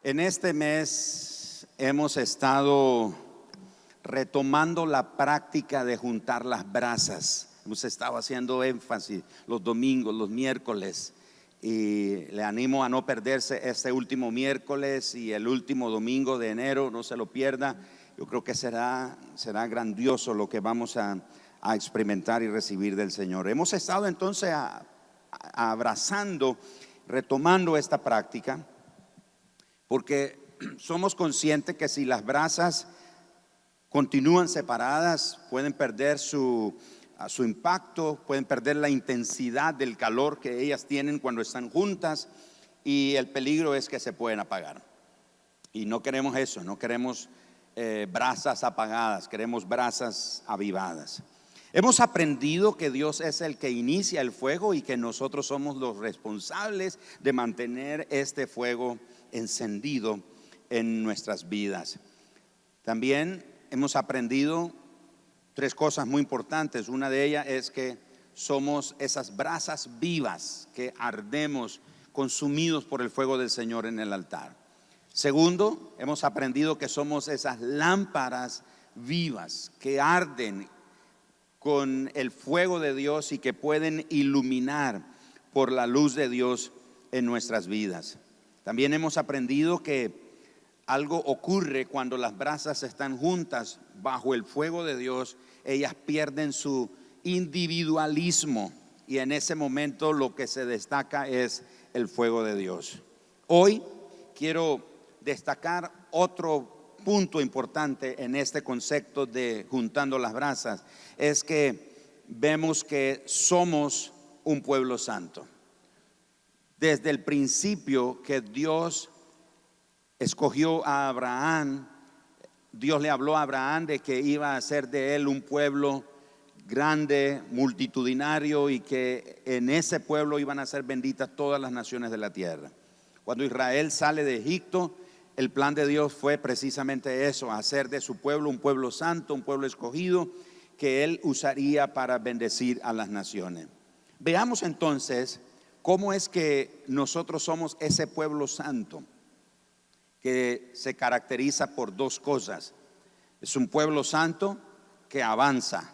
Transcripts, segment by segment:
En este mes hemos estado retomando la práctica de juntar las brasas. Hemos estado haciendo énfasis los domingos, los miércoles, y le animo a no perderse este último miércoles y el último domingo de enero. No se lo pierda. Yo creo que será grandioso lo que vamos a experimentar y recibir del Señor. Hemos estado entonces abrazando, retomando esta práctica, porque somos conscientes que si las brasas continúan separadas, pueden perder su impacto, pueden perder la intensidad del calor que ellas tienen cuando están juntas, y el peligro es que se pueden apagar. Y no queremos eso, no queremos brasas apagadas, queremos brasas avivadas. Hemos aprendido que Dios es el que inicia el fuego y que nosotros somos los responsables de mantener este fuego encendido en nuestras vidas. También hemos aprendido tres cosas muy importantes. Una de ellas es que somos esas brasas vivas que ardemos, consumidos por el fuego del Señor en el altar. Segundo, hemos aprendido que somos esas lámparas vivas que arden con el fuego de Dios y que pueden iluminar por la luz de Dios en nuestras vidas. También hemos aprendido que algo ocurre cuando las brasas están juntas bajo el fuego de Dios. Ellas pierden su individualismo y en ese momento lo que se destaca es el fuego de Dios. Hoy quiero destacar otro punto importante en este concepto de juntando las brasas. Es que vemos que somos un pueblo santo. Desde el principio que Dios escogió a Abraham, Dios le habló a Abraham de que iba a hacer de él un pueblo grande, multitudinario, y que en ese pueblo iban a ser benditas todas las naciones de la tierra. Cuando Israel sale de Egipto, el plan de Dios fue precisamente eso: hacer de su pueblo un pueblo santo, un pueblo escogido que él usaría para bendecir a las naciones. Veamos entonces cómo es que nosotros somos ese pueblo santo, que se caracteriza por dos cosas. Es un pueblo santo que avanza,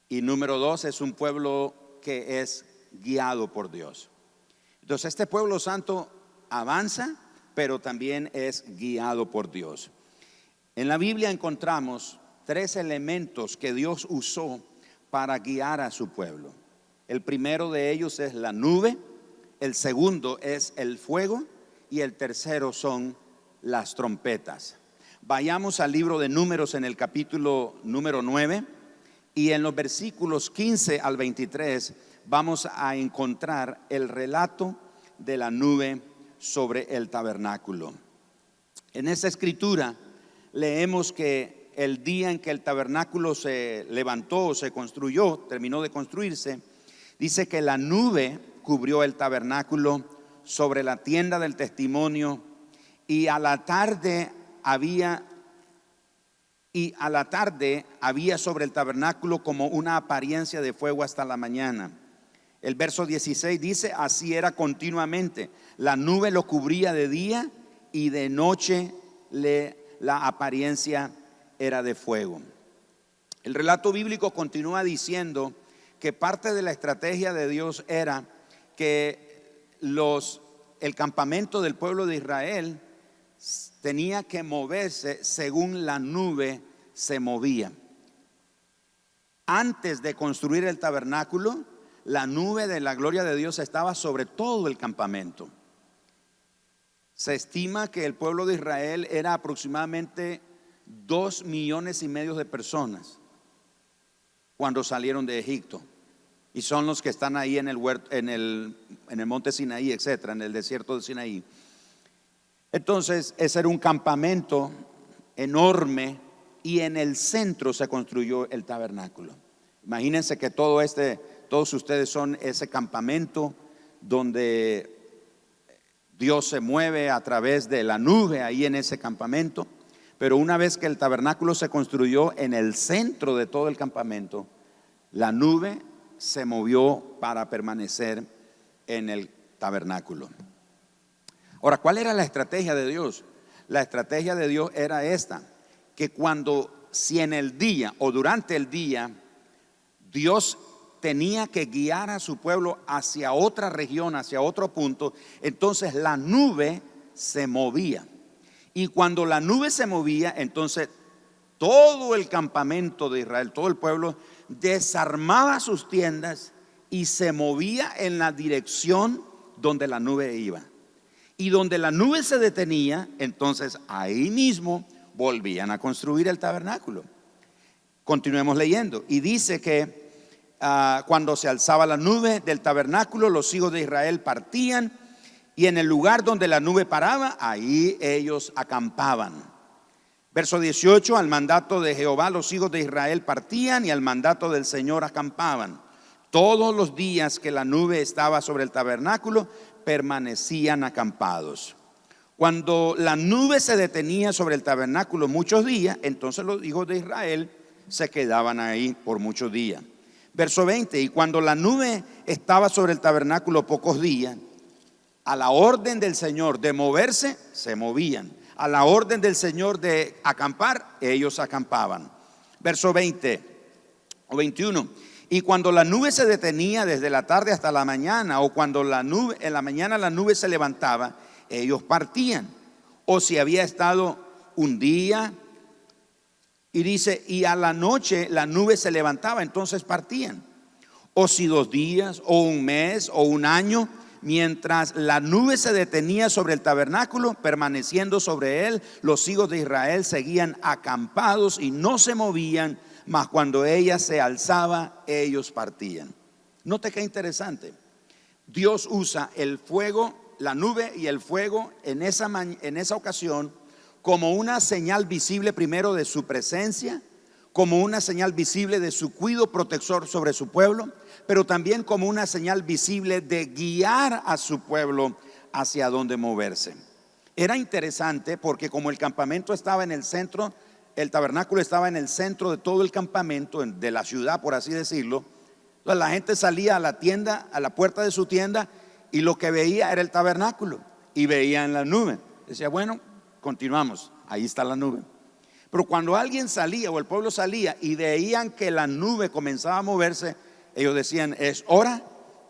y número dos, es un pueblo que es guiado por Dios. Entonces este pueblo santo avanza, pero también es guiado por Dios. En la Biblia encontramos tres elementos que Dios usó para guiar a su pueblo. El primero de ellos es la nube, el segundo es el fuego y el tercero son las trompetas. Vayamos al libro de Números en el capítulo número 9, y en los versículos 15 al 23 vamos a encontrar el relato de la nube sobre el tabernáculo. En esta escritura leemos que el día en que el tabernáculo se levantó, se construyó, terminó de construirse, dice que la nube cubrió el tabernáculo sobre la tienda del testimonio, y a la tarde había sobre el tabernáculo como una apariencia de fuego hasta la mañana. El verso 16 dice: así era continuamente, la nube lo cubría de día y de noche la apariencia era de fuego. El relato bíblico continúa diciendo que parte de la estrategia de Dios era que el campamento del pueblo de Israel tenía que moverse según la nube se movía. Antes de construir el tabernáculo, la nube de la gloria de Dios estaba sobre todo el campamento. Se estima que el pueblo de Israel era aproximadamente 2,5 millones de personas cuando salieron de Egipto, y son los que están ahí en el huerto, en el monte Sinaí, etcétera, en el desierto de Sinaí. Entonces ese era un campamento enorme, y en el centro se construyó el tabernáculo. Imagínense que todos ustedes son ese campamento donde Dios se mueve a través de la nube ahí en ese campamento. Pero una vez que el tabernáculo se construyó, en el centro de todo el campamento, la nube se movió para permanecer en el tabernáculo. Ahora, ¿cuál era la estrategia de Dios? La estrategia de Dios era esta, que si en el día o durante el día Dios tenía que guiar a su pueblo hacia otra región, hacia otro punto, entonces la nube se movía. Y cuando la nube se movía, entonces todo el campamento de Israel, todo el pueblo, desarmaba sus tiendas y se movía en la dirección donde la nube iba. Y donde la nube se detenía, entonces ahí mismo volvían a construir el tabernáculo. Continuemos leyendo. Y dice que cuando se alzaba la nube del tabernáculo, los hijos de Israel partían, y en el lugar donde la nube paraba, ahí ellos acampaban. Verso 18, al mandato de Jehová los hijos de Israel partían, y al mandato del Señor acampaban. Todos los días que la nube estaba sobre el tabernáculo, permanecían acampados. Cuando la nube se detenía sobre el tabernáculo muchos días, entonces los hijos de Israel se quedaban ahí por muchos días. Verso 20, y cuando la nube estaba sobre el tabernáculo pocos días, a la orden del Señor de moverse, se movían. A la orden del Señor de acampar, ellos acampaban. Verso 20 o 21. Y cuando la nube se detenía desde la tarde hasta la mañana, o cuando en la mañana la nube se levantaba, ellos partían. O si había estado un día, y dice, y a la noche la nube se levantaba, entonces partían. O si 2 días, o un mes, o un año, mientras la nube se detenía sobre el tabernáculo, permaneciendo sobre él, los hijos de Israel seguían acampados y no se movían, mas cuando ella se alzaba, ellos partían. Note qué interesante. Dios usa el fuego, la nube y el fuego en esa ocasión como una señal visible primero de su presencia, como una señal visible de su cuidado protector sobre su pueblo, pero también como una señal visible de guiar a su pueblo hacia dónde moverse. Era interesante porque como el campamento estaba en el centro, el tabernáculo estaba en el centro de todo el campamento, de la ciudad, por así decirlo. Entonces la gente salía a la tienda, a la puerta de su tienda, y lo que veía era el tabernáculo y veían la nube. Decía, bueno, continuamos, ahí está la nube. Pero cuando alguien salía o el pueblo salía y veían que la nube comenzaba a moverse, ellos decían, es hora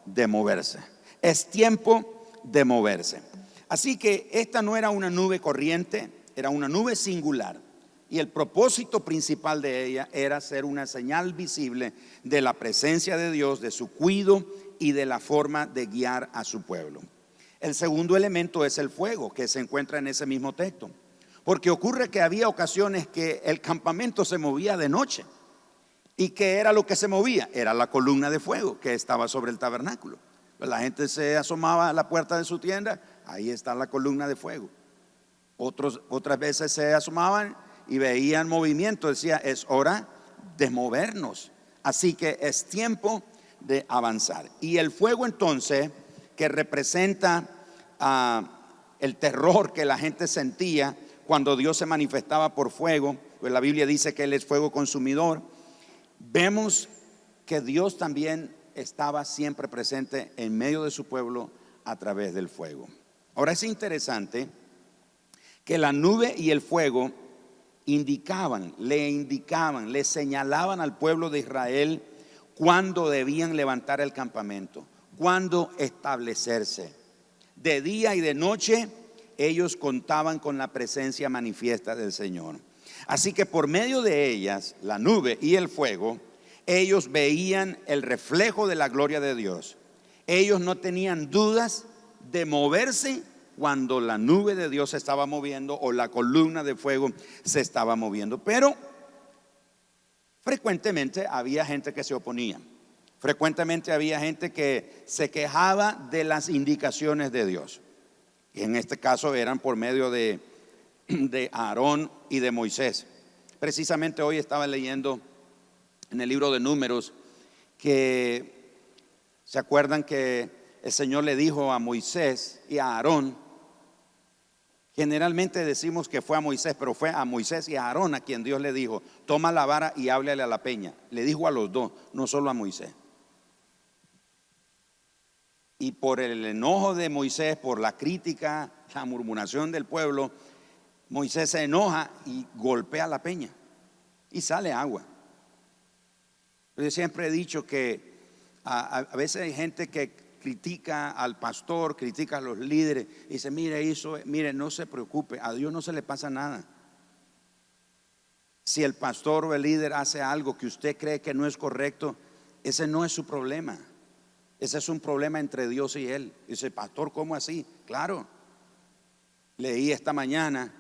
de moverse, es tiempo de moverse. Así que esta no era una nube corriente, era una nube singular. Y el propósito principal de ella era ser una señal visible de la presencia de Dios, de su cuidado y de la forma de guiar a su pueblo. El segundo elemento es el fuego, que se encuentra en ese mismo texto. Porque ocurre que había ocasiones que el campamento se movía de noche. ¿Y qué era lo que se movía? Era la columna de fuego que estaba sobre el tabernáculo. La gente se asomaba a la puerta de su tienda, ahí está la columna de fuego. Otras veces se asomaban y veían movimiento, decía, es hora de movernos. Así que es tiempo de avanzar. Y el fuego entonces, que representa el terror que la gente sentía cuando Dios se manifestaba por fuego, pues la Biblia dice que Él es fuego consumidor. Vemos que Dios también estaba siempre presente en medio de su pueblo a través del fuego. Ahora es interesante que la nube y el fuego le señalaban al pueblo de Israel cuándo debían levantar el campamento, cuándo establecerse. De día y de noche ellos contaban con la presencia manifiesta del Señor. Así que por medio de ellas, la nube y el fuego, ellos veían el reflejo de la gloria de Dios. Ellos no tenían dudas de moverse cuando la nube de Dios se estaba moviendo o la columna de fuego se estaba moviendo. Pero frecuentemente había gente que se oponía. Frecuentemente había gente que se quejaba de las indicaciones de Dios. Y en este caso eran por medio de Aarón y de Moisés. Precisamente hoy estaba leyendo en el libro de Números que se acuerdan que el Señor le dijo a Moisés y a Aarón. Generalmente decimos que fue a Moisés, pero fue a Moisés y a Aarón a quien Dios le dijo, toma la vara y háblale a la peña. Le dijo a los dos, no solo a Moisés. Y por el enojo de Moisés, por la crítica, la murmuración del pueblo, Moisés se enoja y golpea la peña y sale agua. Yo siempre he dicho que a veces hay gente que critica al pastor, critica a los líderes y dice: mire, no se preocupe, a Dios no se le pasa nada. Si el pastor o el líder hace algo que usted cree que no es correcto, ese no es su problema. Ese es un problema entre Dios y él. Dice: pastor, ¿cómo así? Claro, leí esta mañana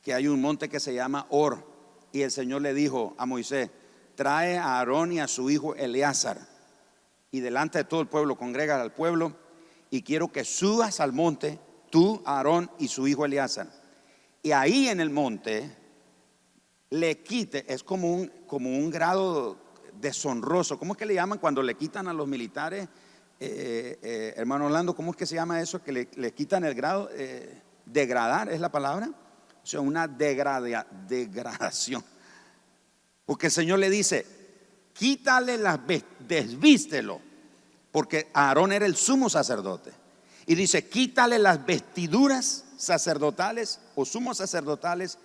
que hay un monte que se llama Or, y el Señor le dijo a Moisés: trae a Aarón y a su hijo Eleazar, y delante de todo el pueblo, congrega al pueblo, y quiero que subas al monte, tú, Aarón y su hijo Eleazar, y ahí en el monte le quite. Es como un grado deshonroso. ¿Cómo es que le llaman cuando le quitan a los militares? Hermano Orlando, ¿cómo es que se llama eso? Que le quitan el grado. Degradar es la palabra. O sea, una degradación. Porque el Señor le dice: quítale desvístelo, porque Aarón era el sumo sacerdote. Y dice: quítale las vestiduras sacerdotales o sumos sacerdotales,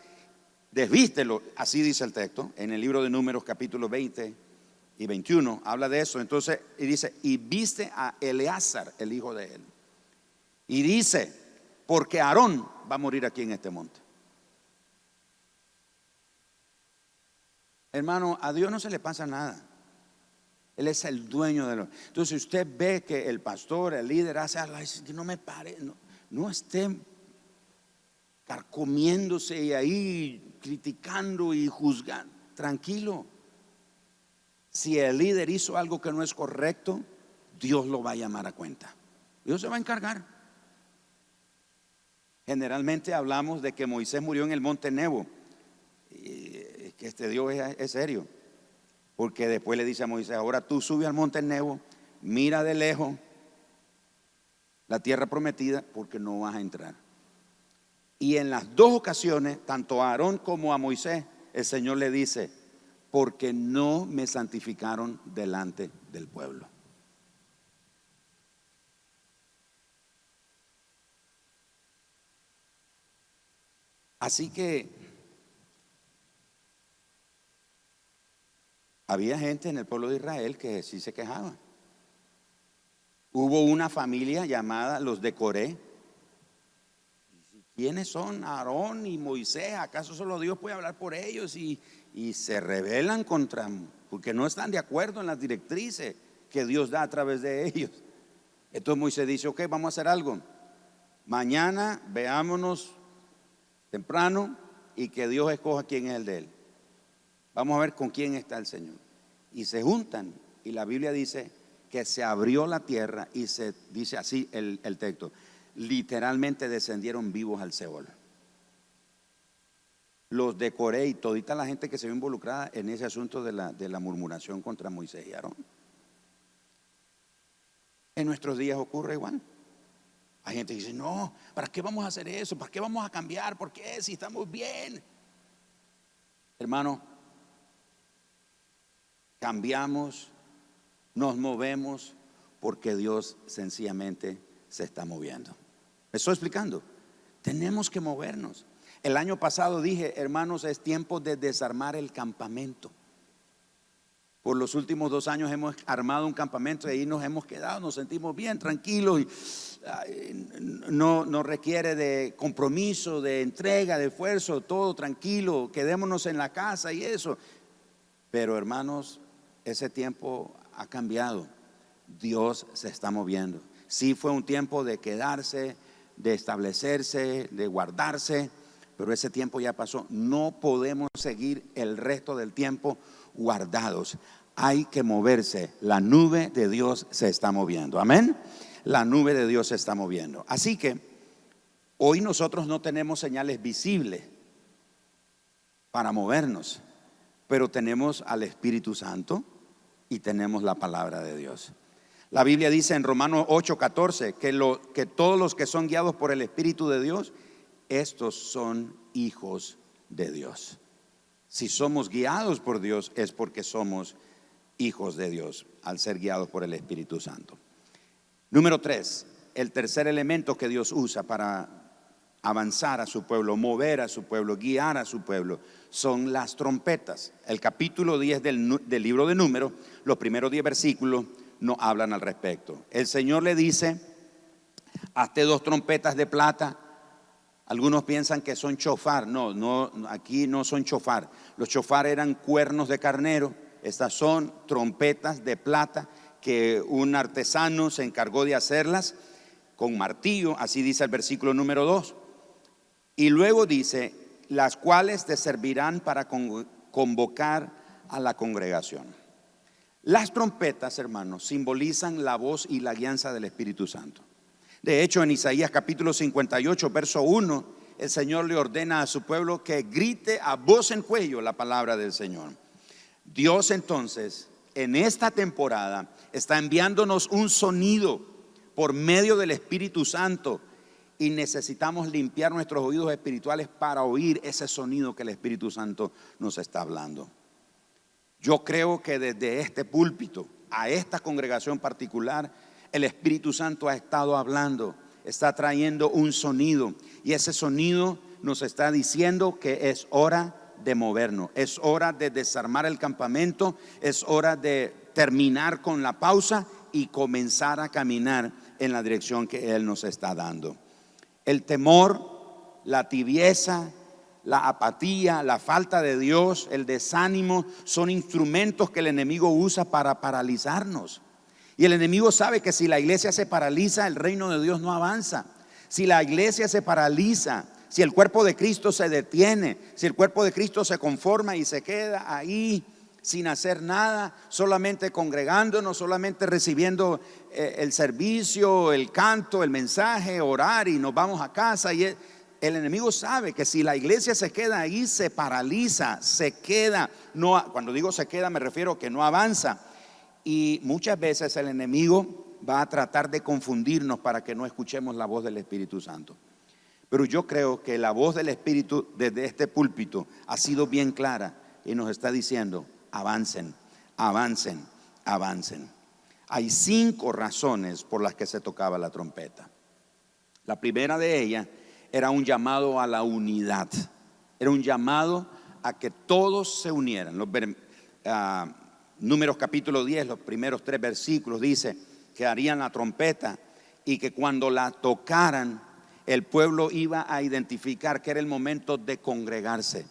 desvístelo. Así dice el texto en el libro de Números capítulo 20 y 21, habla de eso. Entonces, y dice: y viste a Eleazar, el hijo de él. Y dice: porque Aarón va a morir aquí en este monte. Hermano, a Dios no se le pasa nada. Él es el dueño de lo. Entonces, si usted ve que el pastor, el líder hace algo, que no me pare, no esté carcomiéndose y ahí criticando y juzgando. Tranquilo. Si el líder hizo algo que no es correcto, Dios lo va a llamar a cuenta. Dios se va a encargar. Generalmente hablamos de que Moisés murió en el monte Nebo, y que este Dios es serio, porque después le dice a Moisés: ahora tú sube al monte Nebo, mira de lejos la tierra prometida, porque no vas a entrar. Y en las dos ocasiones, tanto a Aarón como a Moisés, el Señor le dice: porque no me santificaron delante del pueblo. Así que había gente en el pueblo de Israel que sí se quejaba. Hubo una familia llamada los de Coré. ¿Quiénes son Aarón y Moisés? ¿Acaso solo Dios puede hablar por ellos? Y se rebelan porque no están de acuerdo en las directrices que Dios da a través de ellos. Entonces Moisés dice: ok, vamos a hacer algo. Mañana veámonos temprano y que Dios escoja quién es el de él. Vamos a ver con quién está el Señor. Y se juntan, y la Biblia dice que se abrió la tierra, y se dice así el texto: literalmente descendieron vivos al Seol. Los de Coré y todita la gente que se vio involucrada en ese asunto de la murmuración contra Moisés y Aarón. En nuestros días ocurre igual. Hay gente que dice: no, ¿para qué vamos a hacer eso? ¿Para qué vamos a cambiar? ¿Por qué? Si estamos bien. Hermano, cambiamos, nos movemos porque Dios sencillamente se está moviendo. ¿Me estoy explicando? Tenemos que movernos. El año pasado dije: hermanos, es tiempo de desarmar el campamento. Por los últimos 2 años hemos armado un campamento y ahí nos hemos quedado, nos sentimos bien, tranquilos, y no requiere de compromiso, de entrega, de esfuerzo, todo tranquilo, quedémonos en la casa y eso. Pero hermanos, ese tiempo ha cambiado. Dios se está moviendo. Sí, fue un tiempo de quedarse, de establecerse, de guardarse, pero ese tiempo ya pasó. No podemos seguir el resto del tiempo guardados. Hay que moverse. La nube de Dios se está moviendo. Amén. La nube de Dios se está moviendo. Así que hoy nosotros no tenemos señales visibles para movernos, pero tenemos al Espíritu Santo y tenemos la palabra de Dios. La Biblia dice en Romanos 8:14 que todos los que son guiados por el Espíritu de Dios, estos son hijos de Dios. Si somos guiados por Dios, es porque somos hijos de Dios, al ser guiados por el Espíritu Santo. Número 3, el tercer elemento que Dios usa para avanzar a su pueblo, mover a su pueblo, guiar a su pueblo, son las trompetas. El capítulo 10 del libro de Números, los primeros 10 versículos nos hablan al respecto. El Señor le dice: hazte 2 trompetas de plata. Algunos piensan que son chofar. No, aquí no son chofar. Los chofar eran cuernos de carnero. Estas son trompetas de plata que un artesano se encargó de hacerlas con martillo, así dice el versículo número 2. Y luego dice: las cuales te servirán para convocar a la congregación. Las trompetas, hermanos, simbolizan la voz y la guianza del Espíritu Santo. De hecho, en Isaías capítulo 58, verso 1, el Señor le ordena a su pueblo que grite a voz en cuello la palabra del Señor. Dios entonces, en esta temporada, está enviándonos un sonido por medio del Espíritu Santo, y necesitamos limpiar nuestros oídos espirituales para oír ese sonido que el Espíritu Santo nos está hablando. Yo creo que desde este púlpito a esta congregación particular, el Espíritu Santo ha estado hablando, está trayendo un sonido, y ese sonido nos está diciendo que es hora de movernos, es hora de desarmar el campamento, es hora de terminar con la pausa y comenzar a caminar en la dirección que Él nos está dando. El temor, la tibieza, la apatía, la falta de Dios, el desánimo son instrumentos que el enemigo usa para paralizarnos. Y el enemigo sabe que si la iglesia se paraliza, el reino de Dios no avanza. Si la iglesia se paraliza, si el cuerpo de Cristo se detiene, si el cuerpo de Cristo se conforma y se queda ahí sin hacer nada, solamente congregándonos, solamente recibiendo el servicio, el canto, el mensaje, orar y nos vamos a casa. Y el enemigo sabe que si la iglesia se queda ahí, se paraliza, se queda. No, cuando digo se queda, me refiero a que no avanza. Y muchas veces el enemigo va a tratar de confundirnos para que no escuchemos la voz del Espíritu Santo. Pero yo creo que la voz del Espíritu desde este púlpito ha sido bien clara y nos está diciendo: avancen, avancen, avancen. Hay 5 razones por las que se tocaba la trompeta. La primera de ellas era un llamado a la unidad. Era un llamado a que todos se unieran. Números capítulo 10, los primeros 3 versículos, dice que harían la trompeta y que cuando la tocaran, el pueblo iba a identificar que era el momento de congregarse.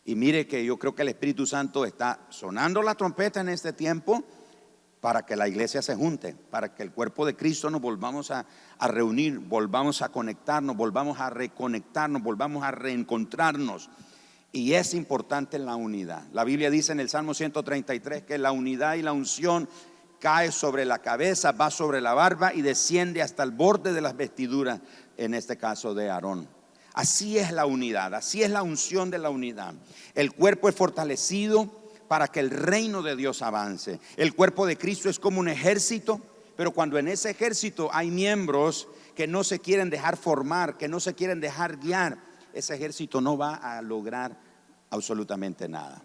Y mire que yo creo que el Espíritu Santo está sonando la trompeta en este tiempo para que la iglesia se junte, para que el cuerpo de Cristo nos volvamos a reunir, volvamos a conectarnos, volvamos a reconectarnos, volvamos a reencontrarnos. Y es importante la unidad. La Biblia dice en el Salmo 133 que la unidad y la unción cae sobre la cabeza, va sobre la barba y desciende hasta el borde de las vestiduras, en este caso de Aarón. Así es la unidad, así es la unción de la unidad. El cuerpo es fortalecido para que el reino de Dios avance. El cuerpo de Cristo es como un ejército, pero cuando en ese ejército hay miembros que no se quieren dejar formar, que no se quieren dejar guiar, ese ejército no va a lograr absolutamente nada.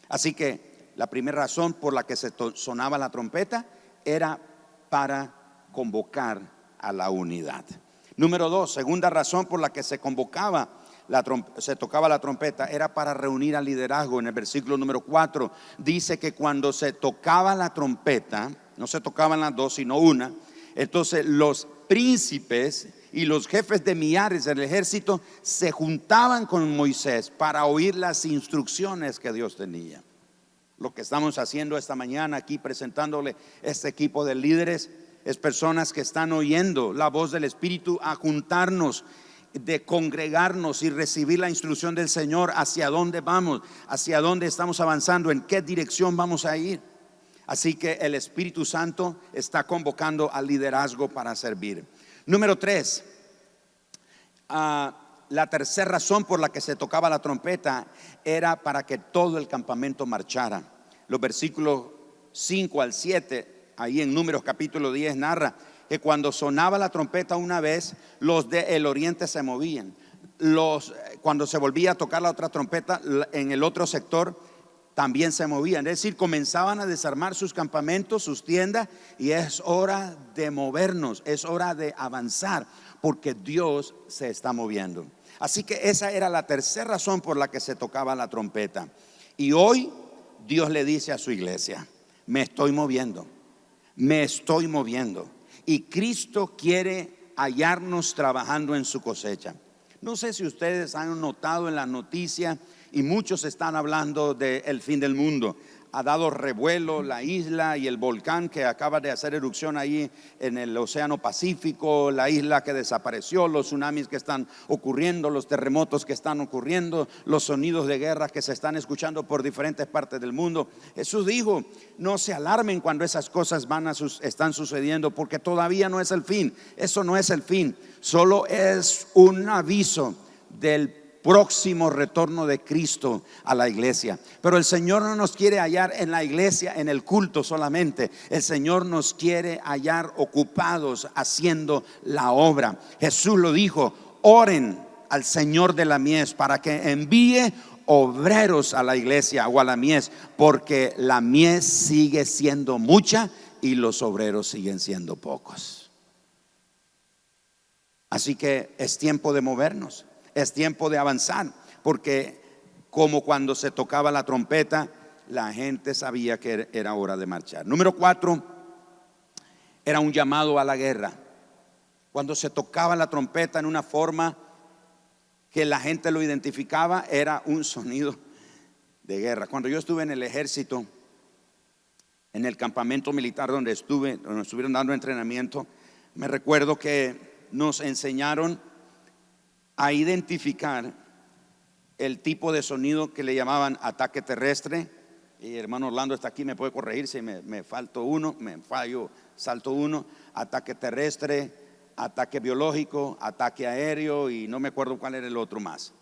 Así que la primera razón por la que se sonaba la trompeta era para convocar a la unidad. Número 2, segunda razón por la que se tocaba la trompeta era para reunir al liderazgo. En el versículo número 4 dice que cuando se tocaba la trompeta, no se tocaban las 2 sino una, entonces los príncipes y los jefes de millares del ejército se juntaban con Moisés para oír las instrucciones que Dios tenía. Lo que estamos haciendo esta mañana aquí, presentándole este equipo de líderes, es personas que están oyendo la voz del Espíritu a juntarnos, de congregarnos y recibir la instrucción del Señor hacia dónde vamos, hacia dónde estamos avanzando, en qué dirección vamos a ir. Así que el Espíritu Santo está convocando al liderazgo para servir. Número 3, la tercera razón por la que se tocaba la trompeta era para que todo el campamento marchara. Los versículos 5 al 7, ahí en Números capítulo 10 narra que cuando sonaba la trompeta una vez, los del oriente se movían. Cuando se volvía a tocar la otra trompeta en el otro sector, también se movían. Es decir, comenzaban a desarmar sus campamentos, sus tiendas, y es hora de movernos, es hora de avanzar, porque Dios se está moviendo. Así que esa era la tercera razón por la que se tocaba la trompeta. Y hoy Dios le dice a su iglesia: me estoy moviendo, me estoy moviendo. Y Cristo quiere hallarnos trabajando en su cosecha. No sé si ustedes han notado en la noticia, y muchos están hablando del fin del mundo. Ha dado revuelo la isla y el volcán que acaba de hacer erupción ahí en el Océano Pacífico, la isla que desapareció, los tsunamis que están ocurriendo, los terremotos que están ocurriendo, los sonidos de guerra que se están escuchando por diferentes partes del mundo. Jesús dijo: no se alarmen cuando esas cosas están sucediendo, porque todavía no es el fin. Eso no es el fin, solo es un aviso del próximo retorno de Cristo a la iglesia. Pero el Señor no nos quiere hallar en la iglesia, en el culto solamente. El Señor nos quiere hallar ocupados haciendo la obra. Jesús lo dijo: oren al Señor de la mies para que envíe obreros a la iglesia o a la mies, porque la mies sigue siendo mucha y los obreros siguen siendo pocos. Así que es tiempo de movernos. Es tiempo de avanzar, porque como cuando se tocaba la trompeta, la gente sabía que era hora de marchar. Número 4, era un llamado a la guerra. Cuando se tocaba la trompeta en una forma que la gente lo identificaba, era un sonido de guerra. Cuando yo estuve en el ejército, en el campamento militar donde estuvieron dando entrenamiento, me recuerdo que nos enseñaron a identificar el tipo de sonido que le llamaban ataque terrestre. Y hermano Orlando está aquí, me puede corregir si me falto uno, me fallo, salto uno. Ataque terrestre, ataque biológico, ataque aéreo, y no me acuerdo cuál era el otro más.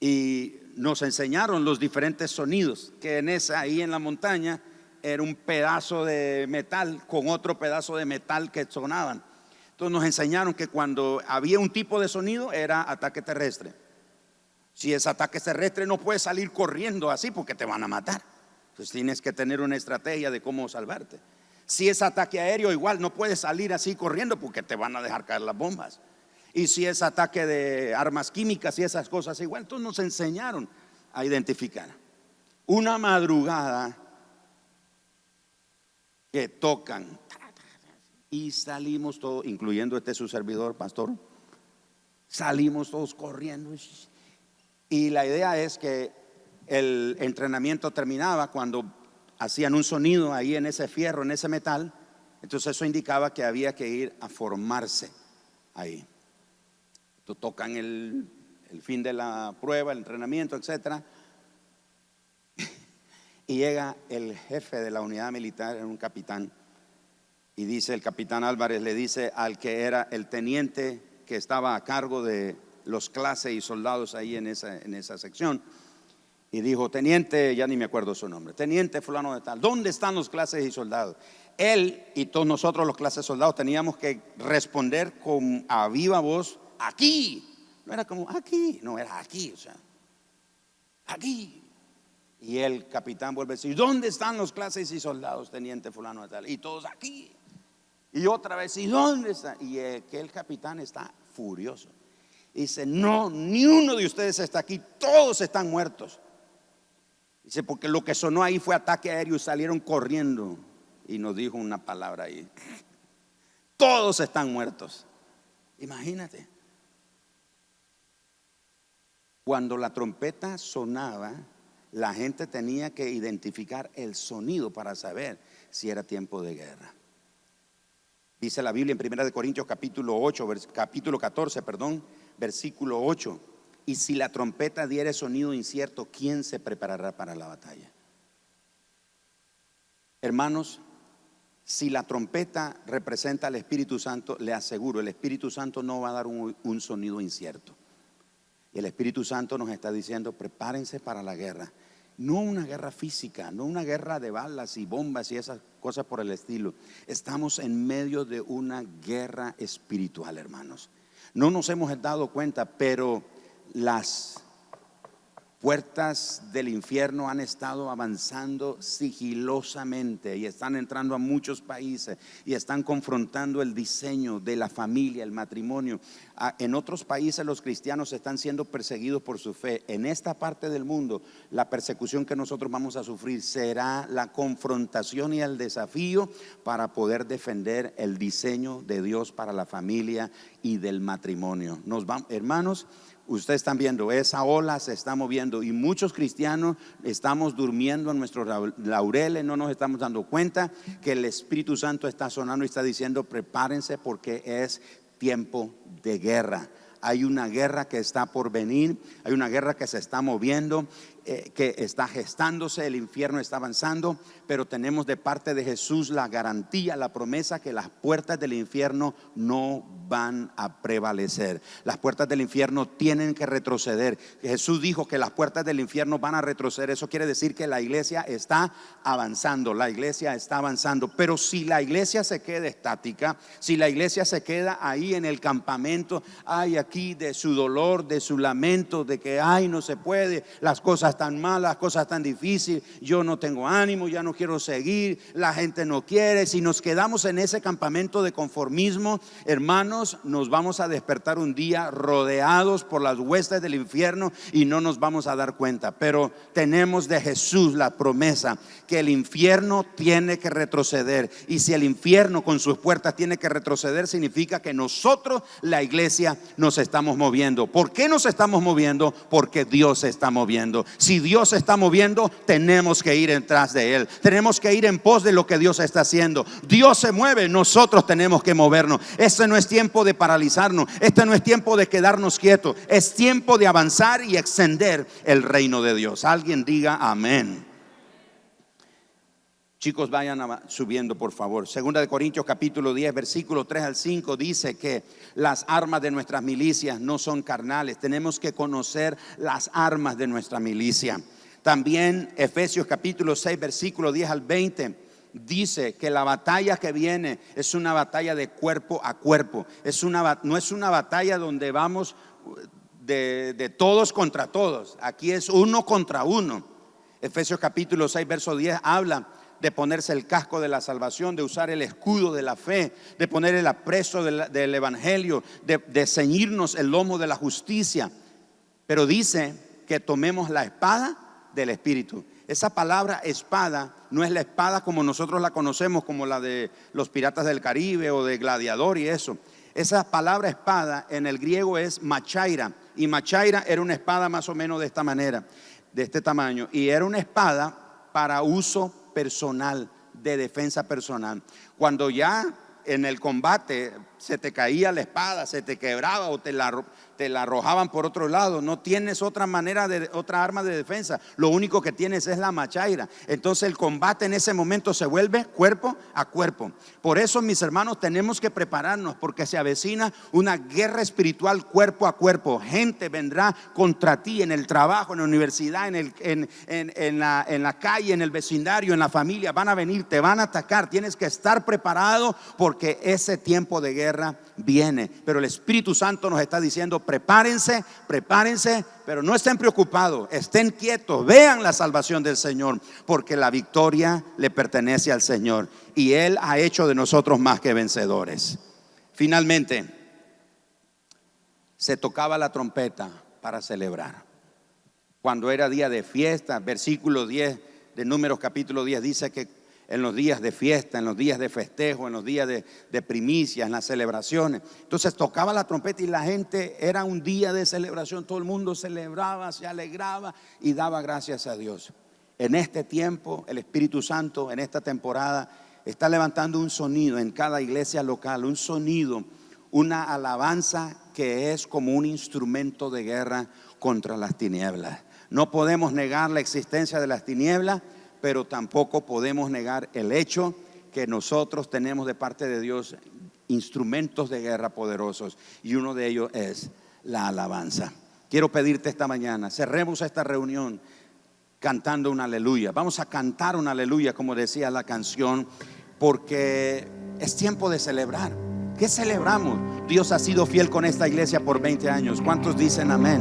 Y nos enseñaron los diferentes sonidos, que ahí en la montaña era un pedazo de metal con otro pedazo de metal que sonaban. Entonces nos enseñaron que cuando había un tipo de sonido era ataque terrestre. Si es ataque terrestre, no puedes salir corriendo así porque te van a matar. Entonces tienes que tener una estrategia de cómo salvarte. Si es ataque aéreo, igual no puedes salir así corriendo porque te van a dejar caer las bombas. Y si es ataque de armas químicas y esas cosas, igual. Entonces nos enseñaron a identificar. Una madrugada que tocan y salimos todos, incluyendo su servidor, pastor, salimos todos corriendo. Y la idea es que el entrenamiento terminaba cuando hacían un sonido ahí en ese fierro, en ese metal. Entonces eso indicaba que había que ir a formarse ahí. Entonces tocan el fin de la prueba, el entrenamiento, etcétera. Y llega el jefe de la unidad militar, un capitán. Y dice el capitán Álvarez, le dice al que era el teniente que estaba a cargo de los clases y soldados ahí en esa sección, y dijo: teniente, ya ni me acuerdo su nombre, teniente fulano de tal, ¿dónde están los clases y soldados? Él y todos nosotros los clases soldados teníamos que responder a viva voz: aquí. No era como aquí, no, era aquí, o sea, aquí. Y el capitán vuelve a decir: ¿dónde están los clases y soldados, teniente fulano de tal? Y todos: aquí. Y otra vez: ¿y dónde está? Y que el capitán está furioso. Dice: no, ni uno de ustedes está aquí, todos están muertos. Dice: porque lo que sonó ahí fue ataque aéreo y salieron corriendo. Y nos dijo una palabra ahí: todos están muertos. Imagínate. Cuando la trompeta sonaba, la gente tenía que identificar el sonido para saber si era tiempo de guerra. Dice la Biblia en 1 Corintios capítulo 14, versículo 8: y si la trompeta diere sonido incierto, ¿quién se preparará para la batalla? Hermanos, si la trompeta representa al Espíritu Santo, le aseguro, el Espíritu Santo no va a dar un sonido incierto. Y el Espíritu Santo nos está diciendo: prepárense para la guerra. No una guerra física, no una guerra de balas y bombas y esas cosas por el estilo. Estamos en medio de una guerra espiritual, hermanos. No nos hemos dado cuenta, pero las puertas del infierno han estado avanzando sigilosamente y están entrando a muchos países y están confrontando el diseño de la familia, el matrimonio. En otros países los cristianos están siendo perseguidos por su fe. En esta parte del mundo, la persecución que nosotros vamos a sufrir será la confrontación y el desafío para poder defender el diseño de Dios para la familia y del matrimonio. Hermanos, ustedes están viendo, esa ola se está moviendo y muchos cristianos estamos durmiendo en nuestros laureles, no nos estamos dando cuenta que el Espíritu Santo está sonando y está diciendo: prepárense porque es tiempo de guerra. Hay una guerra que está por venir, hay una guerra que se está moviendo, que está gestándose, el infierno está avanzando, pero tenemos de parte de Jesús la garantía, la promesa que las puertas del infierno no van a prevalecer. Las puertas del infierno tienen que retroceder. Jesús dijo que las puertas del infierno van a retroceder. Eso quiere decir que la iglesia está avanzando, la iglesia está avanzando. Pero si la iglesia se queda estática, si la iglesia se queda ahí en el campamento, ay, aquí de su dolor, de su lamento, de que ay, no se puede, las cosas tan malas, las cosas tan difíciles, yo no tengo ánimo, ya no quiero seguir, la gente no quiere. Si nos quedamos en ese campamento de conformismo, hermanos, nos vamos a despertar un día rodeados por las huestes del infierno y no nos vamos a dar cuenta. Pero tenemos de Jesús la promesa que el infierno tiene que retroceder, y si el infierno con sus puertas tiene que retroceder, significa que nosotros, la iglesia, nos estamos moviendo. ¿Por qué nos estamos moviendo? Porque Dios se está moviendo. Si Dios se está moviendo, tenemos que ir detrás de Él, tenemos que ir en pos de lo que Dios está haciendo. Dios se mueve, nosotros tenemos que movernos. Este no es tiempo de paralizarnos, este no es tiempo de quedarnos quietos, es tiempo de avanzar y extender el reino de Dios. Alguien diga amén. Chicos, vayan subiendo por favor. Segunda de Corintios capítulo 10 versículo 3 al 5 dice que las armas de nuestras milicias no son carnales. Tenemos que conocer las armas de nuestra milicia. También Efesios capítulo 6 versículo 10 al 20 dice que la batalla que viene es una batalla de cuerpo a cuerpo. No es una batalla donde vamos de todos contra todos. Aquí es uno contra uno. Efesios capítulo 6 verso 10 habla de ponerse el casco de la salvación, de usar el escudo de la fe, de poner el apresto del evangelio, de ceñirnos el lomo de la justicia. Pero dice que tomemos la espada del Espíritu. Esa palabra espada no es la espada como nosotros la conocemos, como la de los piratas del Caribe o de Gladiador y eso. Esa palabra espada en el griego es machaira, y machaira era una espada más o menos de esta manera, de este tamaño, y era una espada para uso personal, de defensa personal. Cuando ya en el combate se te caía la espada, se te quebraba o te la arrojaban por otro lado, no tienes otra manera otra arma de defensa. Lo único que tienes es la machaira. Entonces el combate en ese momento se vuelve cuerpo a cuerpo. Por eso, mis hermanos, tenemos que prepararnos, porque se avecina una guerra espiritual cuerpo a cuerpo. Gente vendrá contra ti en el trabajo, en la universidad, en la calle, en el vecindario, en la familia. Van a venir, te van a atacar. Tienes que estar preparado porque ese tiempo de guerra viene. Pero el Espíritu Santo nos está diciendo: prepárense, prepárense, pero no estén preocupados, estén quietos, vean la salvación del Señor, porque la victoria le pertenece al Señor y Él ha hecho de nosotros más que vencedores. Finalmente, se tocaba la trompeta para celebrar. Cuando era día de fiesta, versículo 10 de Números capítulo 10 dice que en los días de fiesta, en los días de festejo, en los días de primicias, en las celebraciones, entonces tocaba la trompeta y la gente, era un día de celebración, todo el mundo celebraba, se alegraba y daba gracias a Dios. En este tiempo, el Espíritu Santo en esta temporada está levantando un sonido en cada iglesia local, un sonido, una alabanza que es como un instrumento de guerra contra las tinieblas. No podemos negar la existencia de las tinieblas, pero tampoco podemos negar el hecho que nosotros tenemos de parte de Dios instrumentos de guerra poderosos, y uno de ellos es la alabanza. Quiero pedirte esta mañana, cerremos esta reunión cantando un aleluya. Vamos a cantar un aleluya, como decía la canción, porque es tiempo de celebrar. ¿Qué celebramos? Dios ha sido fiel con esta iglesia por 20 años. ¿Cuántos dicen amén?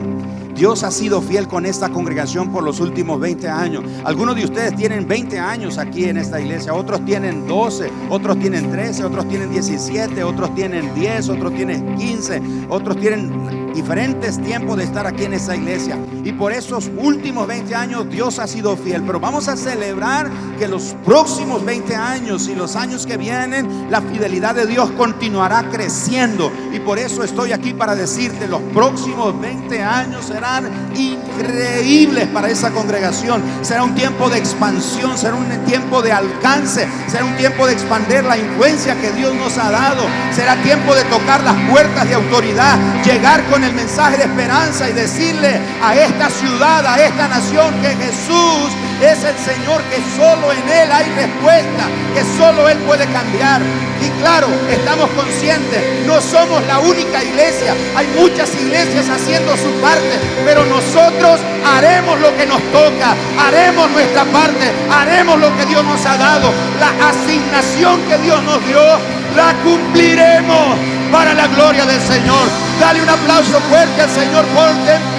Dios ha sido fiel con esta congregación por los últimos 20 años. Algunos de ustedes tienen 20 años aquí en esta iglesia, otros tienen 12, otros tienen 13, otros tienen 17, otros tienen 10, otros tienen 15, otros tienen diferentes tiempos de estar aquí en esta iglesia. Y por esos últimos 20 años Dios ha sido fiel. Pero vamos a celebrar que los próximos 20 años y los años que vienen, la fidelidad de Dios continuará creciendo. Y por eso estoy aquí para decirte, los próximos 20 años serán increíbles para esa congregación. Será un tiempo de expansión, será un tiempo de alcance, será un tiempo de expandir la influencia que Dios nos ha dado. Será tiempo de tocar las puertas de autoridad, llegar con el mensaje de esperanza y decirle a esta ciudad, a esta nación, que Jesús es el Señor, que solo en Él hay respuesta, que solo Él puede cambiar. Y claro, estamos conscientes, no somos la única iglesia, hay muchas iglesias haciendo su parte, pero nosotros haremos lo que nos toca, haremos nuestra parte, haremos lo que Dios nos ha dado. La asignación que Dios nos dio, la cumpliremos para la gloria del Señor. Dale un aplauso fuerte al Señor, ponte en pie.